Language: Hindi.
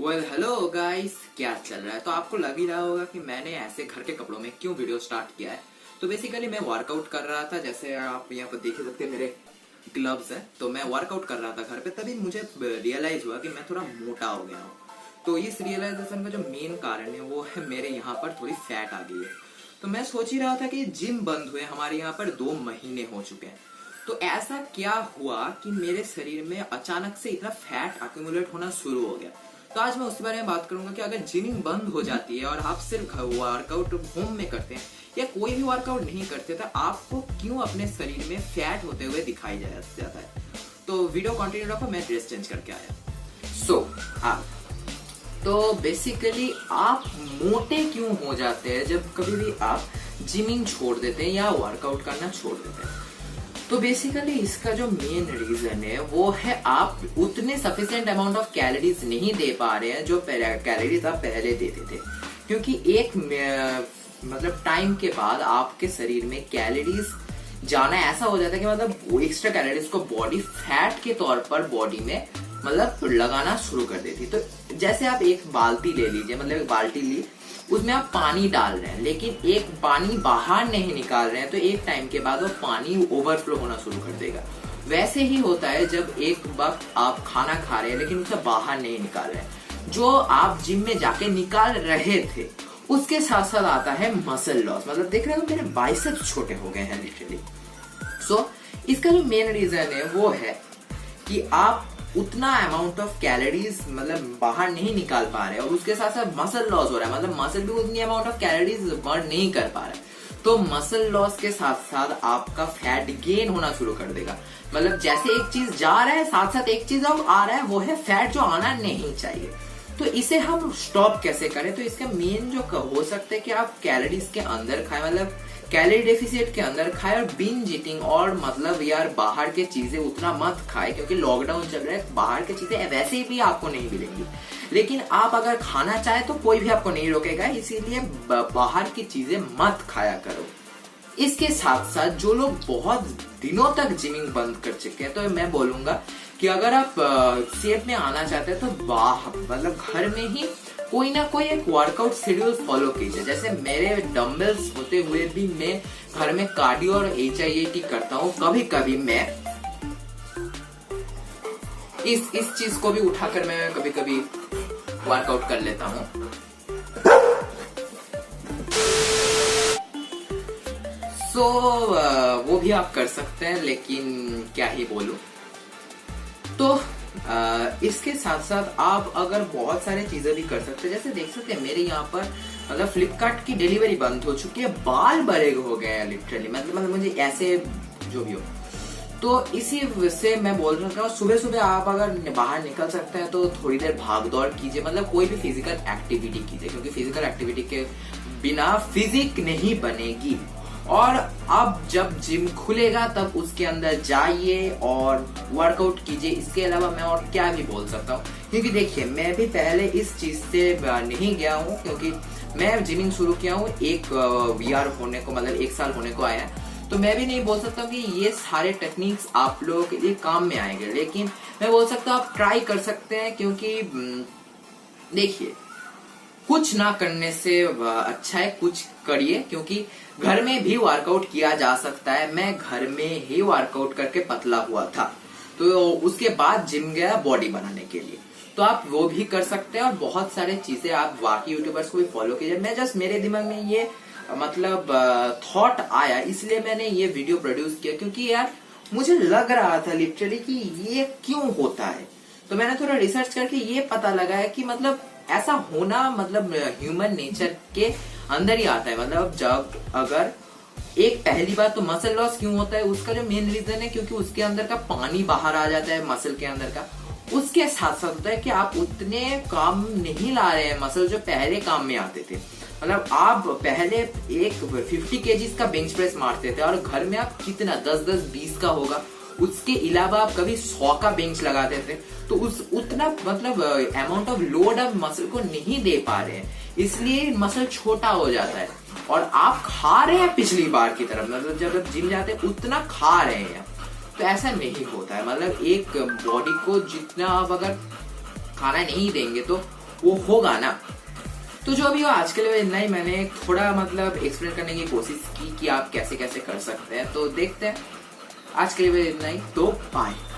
हेलो गाइस, क्या चल रहा है। तो आपको लग ही रहा होगा कि मैंने ऐसे घर के कपड़ों में क्यों वीडियो स्टार्ट किया है। तो बेसिकली मैं वर्कआउट कर रहा था, जैसे आप यहाँ पर देख सकते हैं मेरे ग्लव्स हैं। तो मैं वर्कआउट कर रहा था घर पे, तभी मुझे रियलाइज हुआ कि मैं थोड़ा मोटा हो गया हूँ। तो इस रियलाइजेशन का जो मेन कारण है वो है मेरे यहाँ पर थोड़ी फैट आ गई है। तो मैं सोच ही रहा था कि जिम बंद हुए हमारे यहाँ पर 2 महीने हो चुके हैं। तो ऐसा क्या हुआ कि मेरे शरीर में अचानक से इतना फैट अक्यूमुलेट होना शुरू हो गया। तो आज मैं उसके बारे में बात करूंगा कि अगर जिमिंग बंद हो जाती है और आप सिर्फ वर्कआउट होम में करते हैं या कोई भी वर्कआउट नहीं करते तो आपको क्यों अपने शरीर में फैट होते हुए दिखाई जाता है। तो वीडियो कंटिन्यू रखो, मैं ड्रेस चेंज करके आया। तो बेसिकली आप मोटे क्यों हो जाते हैं जब कभी भी आप जिमिंग छोड़ देते हैं या वर्कआउट करना छोड़ देते हैं। तो बेसिकली इसका जो मेन रीजन है वो है आप उतने सफिशिएंट अमाउंट ऑफ कैलोरीज नहीं दे पा रहे हैं जो कैलोरीज आप पहले देते थे। क्योंकि एक मतलब टाइम के बाद आपके शरीर में कैलोरीज जाना ऐसा हो जाता है कि मतलब एक्स्ट्रा कैलोरीज को बॉडी फैट के तौर पर बॉडी में मतलब लगाना शुरू कर देती। तो जैसे आप एक बाल्टी ले लीजिए, मतलब एक बाल्टी ली, उसमें आप पानी डाल रहे हैं लेकिन एक पानी बाहर नहीं निकाल रहे हैं, तो एक टाइम के बाद वो पानी ओवरफ्लो होना शुरू कर देगा। वैसे ही होता है जब एक वक्त आप खाना खा रहे हैं लेकिन उसे बाहर नहीं निकाल रहे हैं। जो आप जिम में जाके निकाल रहे थे उसके साथ साथ आता है मसल लॉस। मतलब देख रहे हो मेरे बाइसेप्स छोटे हो गए हैं लिटरली। सो इसका जो मेन रीजन है वो है कि आप उतना अमाउंट ऑफ कैलोरीज मतलब बाहर नहीं निकाल पा रहे और उसके साथ साथ मसल लॉस हो रहा है। मतलब मसल भी उतनी अमाउंट ऑफ कैलोरीज बर्न नहीं कर पा रहा है। तो मसल लॉस के साथ साथ आपका फैट गेन होना शुरू कर देगा। मतलब जैसे एक चीज जा रहा है साथ साथ एक चीज अब आ रहा है, वो है फैट जो आना नहीं चाहिए। तो इसे हम स्टॉप कैसे करें। तो इसका मेन जो हो सकता है कि आप कैलोरीज के अंदर खाएं, मतलब कैलोरी डेफिसिट के अंदर खाए और बिंज ईटिंग, और मतलब यार बाहर के चीजें उतना मत खाए क्योंकि लॉकडाउन चल रहा है, बाहर की चीजें वैसे भी आपको नहीं मिलेंगी। लेकिन आप अगर खाना चाहे तो कोई भी आपको नहीं रोकेगा, इसीलिए बाहर की चीजें मत खाया करो। इसके साथ साथ जो लोग बहुत दिनों तक जिमिंग बंद कर चुके हैं, तो मैं बोलूंगा कि अगर आप शेप में आना चाहते हैं तो मतलब घर में ही कोई ना कोई एक वर्कआउट शेड्यूल फॉलो कीजिए। जैसे मेरे डंबल्स होते हुए भी मैं घर में कार्डियो और HIIT करता हूँ। कभी कभी मैं इस चीज को भी उठाकर मैं कभी कभी वर्कआउट कर लेता हूँ। वो भी आप कर सकते हैं, लेकिन क्या ही बोलूं। तो इसके साथ साथ आप अगर बहुत सारे चीजें भी कर सकते हैं। जैसे देख सकते हैं मेरे यहाँ पर मतलब फ्लिपकार्ट की डिलीवरी बंद हो चुकी है, बाल बड़े हो गए हैं लिटरली। मतलब मुझे ऐसे जो भी हो, तो इसी से मैं बोल रहा हूँ सुबह सुबह आप अगर बाहर निकल सकते हैं तो थोड़ी देर भाग दौड़ कीजिए। मतलब कोई भी फिजिकल एक्टिविटी कीजिए, क्योंकि फिजिकल एक्टिविटी के बिना फिजिक नहीं बनेगी। और अब जब जिम खुलेगा तब उसके अंदर जाइए और वर्कआउट कीजिए। इसके अलावा मैं और क्या भी बोल सकता हूँ, क्योंकि देखिए मैं भी पहले इस चीज से नहीं गया हूँ, क्योंकि मैं जिमिंग शुरू किया हूँ एक VR होने को, मतलब 1 साल होने को आया है। तो मैं भी नहीं बोल सकता कि ये सारे टेक्निक्स आप लोगों के लिए काम में आएंगे, लेकिन मैं बोल सकता हूँ आप ट्राई कर सकते हैं। क्योंकि देखिए कुछ ना करने से अच्छा है कुछ करिए, क्योंकि घर में भी वर्कआउट किया जा सकता है। मैं घर में ही वर्कआउट करके पतला हुआ था, तो उसके बाद जिम गया बॉडी बनाने के लिए। तो आप वो भी कर सकते हैं और बहुत सारे चीजें आप बाकी यूट्यूबर्स को भी फॉलो कीजिए। मैं जस्ट मेरे दिमाग में ये मतलब थॉट आया, इसलिए मैंने ये वीडियो प्रोड्यूस किया, क्योंकि यार मुझे लग रहा था लिटरली कि ये क्यों होता है। तो मैंने थोड़ा रिसर्च करके ये पता लगा है कि मतलब ऐसा होना मतलब ह्यूमन नेचर के अंदर ही आता है। मतलब जब अगर एक पहली बात तो मसल लॉस क्यों होता है, उसका जो मेन रीजन है क्योंकि उसके अंदर का पानी बाहर आ जाता है मसल के अंदर का। उसके साथ साथ होता है कि आप उतने काम नहीं ला रहे हैं मसल जो पहले काम में आते थे। मतलब आप पहले एक 50 kg का बेंच प्रेस मारते थे और घर में आप कितना 10-10, 20 का होगा। उसके अलावा आप कभी 100 का बेंच लगाते थे, तो उतना मतलब अमाउंट ऑफ लोड आप मसल को नहीं दे पा रहे हैं, इसलिए मसल छोटा हो जाता है। और आप खा रहे हैं पिछली बार की तरफ, मतलब जब आप जिम जाते हैं उतना खा रहे हैं, तो ऐसा नहीं होता है। मतलब एक बॉडी को जितना आप अगर खाना नहीं देंगे तो वो होगा ना। तो जो अभी आज के लिए इतना ही, मैंने थोड़ा मतलब एक्सप्लेन करने की कोशिश की कि आप कैसे कैसे कर सकते हैं। तो देखते हैं, आज के लिए इतना ही, तो बाय।